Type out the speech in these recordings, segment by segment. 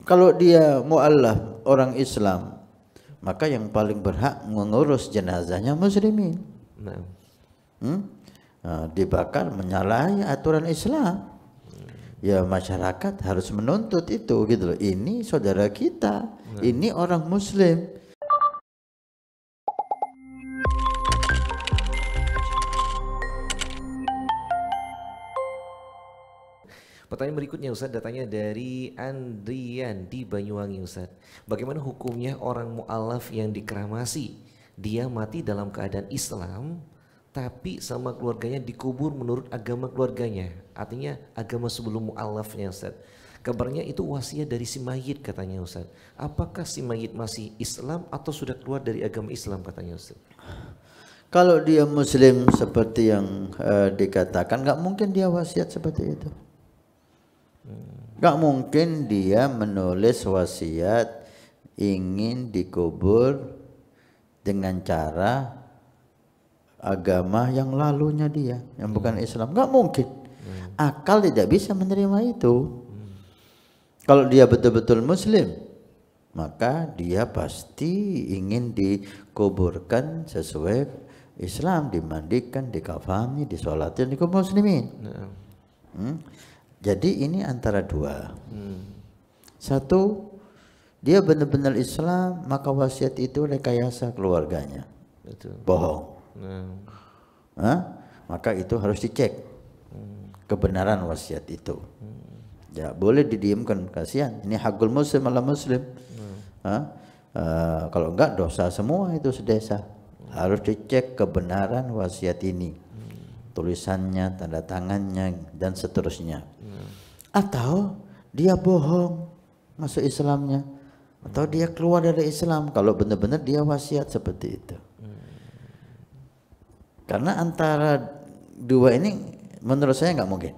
Kalau dia mu'allaf orang Islam, maka yang paling berhak mengurus jenazahnya muslimin. Nah, Nah, dibakar menyalahi aturan Islam. Ya masyarakat harus menuntut itu gitu loh. Ini saudara kita, ini orang muslim. pertanyaan berikutnya Ustaz, datanya dari Andrian di Banyuwangi Ustaz. Bagaimana hukumnya orang mu'alaf yang dikramasi? Dia mati dalam keadaan Islam, tapi sama keluarganya dikubur menurut agama keluarganya. Artinya agama sebelum mu'alafnya Ustaz. Kabarnya itu wasiat dari si mayit katanya Ustaz. Apakah si mayit masih Islam atau sudah keluar dari agama Islam katanya Ustaz? Kalau dia muslim seperti yang dikatakan, nggak mungkin dia wasiat seperti itu. Nggak mungkin dia menulis wasiat ingin dikubur dengan cara agama yang lalunya dia, yang bukan Islam. Nggak mungkin. Akal tidak bisa menerima itu. Kalau dia betul-betul muslim, maka dia pasti ingin dikuburkan sesuai Islam, dimandikan, dikafani, disolatin di kaum muslimin. Jadi ini antara dua. Satu, dia benar-benar Islam, maka wasiat itu rekayasa keluarganya. Betul. Bohong. Maka itu harus dicek kebenaran wasiat itu. Ya boleh didiamkan, kasihan. Ini hakul muslim ala muslim. Kalau enggak dosa semua itu sedesa. Harus dicek kebenaran wasiat ini, tulisannya, tanda tangannya, dan seterusnya. Atau dia bohong masuk Islamnya, atau dia keluar dari Islam kalau benar-benar dia wasiat seperti itu. Karena antara dua ini menurut saya nggak mungkin.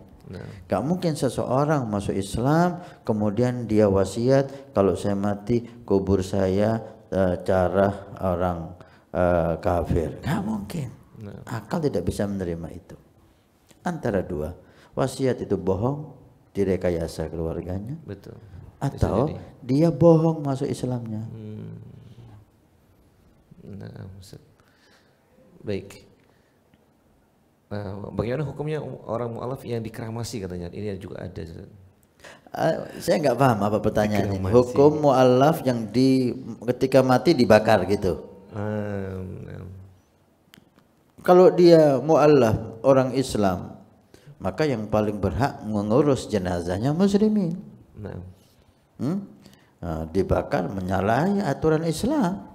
Gak mungkin seseorang masuk Islam kemudian dia wasiat kalau saya mati kubur saya cara orang kafir. Gak mungkin. Akal tidak bisa menerima itu. Antara dua, wasiat itu bohong, direkayasa keluarganya. Betul. Atau dia bohong masuk Islamnya. Nah, baik. Nah, bagaimana hukumnya orang mu'alaf yang dikramasi katanya? Ini juga ada. Saya nggak paham apa pertanyaannya. Hukum mu'alaf yang ketika mati dibakar gitu. Kalau dia mu'alaf orang Islam, maka yang paling berhak mengurus jenazahnya muslimin. Dibakar menyalahi aturan Islam.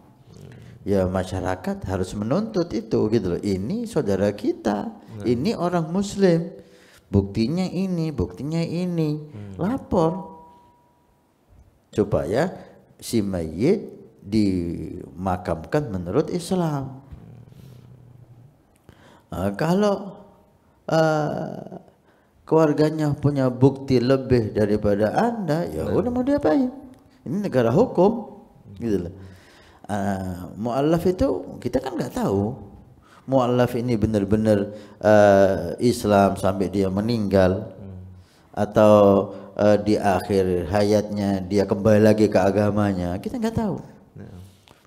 Ya masyarakat harus menuntut itu gitu loh. Ini saudara kita, ini orang muslim. Buktinya ini, buktinya ini. Lapor supaya si mayit dimakamkan menurut Islam. Kalau keluarganya punya bukti lebih daripada Anda, ya udah mau diapain? Ini negara hukum, gitu loh. Mu'allaf itu kita kan nggak tahu. Mu'allaf ini benar-benar Islam sampai dia meninggal, atau di akhir hayatnya dia kembali lagi ke agamanya, kita nggak tahu.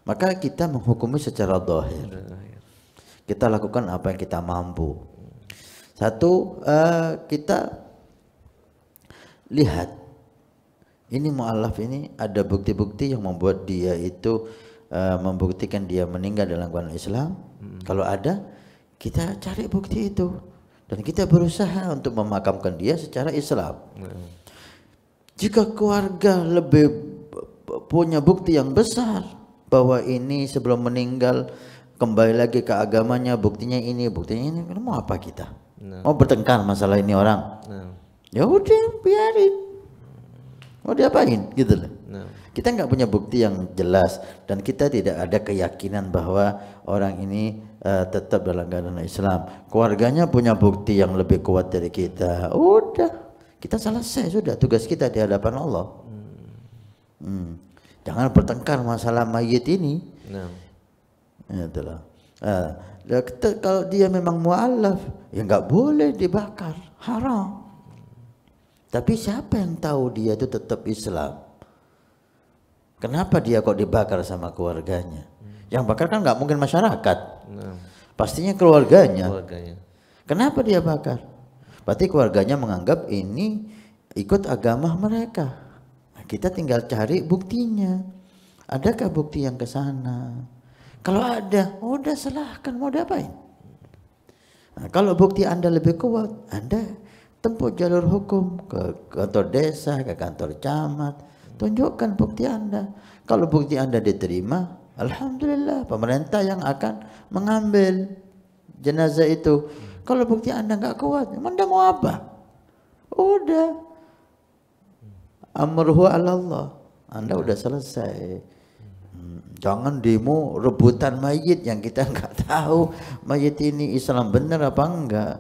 Maka kita menghukumi secara zahir. Kita lakukan apa yang kita mampu. Satu, kita lihat ini mu'allaf ini ada bukti-bukti yang membuat dia itu membuktikan dia meninggal dalam keadaan Islam. Kalau ada, kita cari bukti itu dan kita berusaha untuk memakamkan dia secara Islam. Jika keluarga lebih punya bukti yang besar bahwa ini sebelum meninggal kembali lagi ke agamanya, buktinya ini, mau apa kita? Mau bertengkar masalah ini orang? Ya udah biarin. Mau diapain gitu loh. Kita nggak punya bukti yang jelas dan kita tidak ada keyakinan bahwa orang ini tetap dalam keadaan Islam. Keluarganya punya bukti yang lebih kuat dari kita. Udah, kita selesai sudah tugas kita di hadapan Allah. Jangan bertengkar masalah mayit ini. Itulah. Kalau dia memang mu'allaf, ya nggak boleh dibakar, haram. Tapi siapa yang tahu dia itu tetap Islam? Kenapa dia kok dibakar sama keluarganya? Yang bakar kan nggak mungkin masyarakat, pastinya keluarganya. Kenapa dia bakar? Berarti keluarganya menganggap ini ikut agama mereka. Nah, kita tinggal cari buktinya. Adakah bukti yang ke sana? Kalau ada, udah silahkan mau diapain. Nah, kalau bukti Anda lebih kuat, Anda tempuh jalur hukum ke kantor desa, ke kantor camat, tunjukkan bukti Anda. Kalau bukti Anda diterima, alhamdulillah, pemerintah yang akan mengambil jenazah itu. Kalau bukti Anda nggak kuat, Anda mau apa? Udah, amruhu 'ala Allah. Anda udah selesai. Jangan demo rebutan mayit yang kita nggak tahu mayit ini Islam benar apa enggak.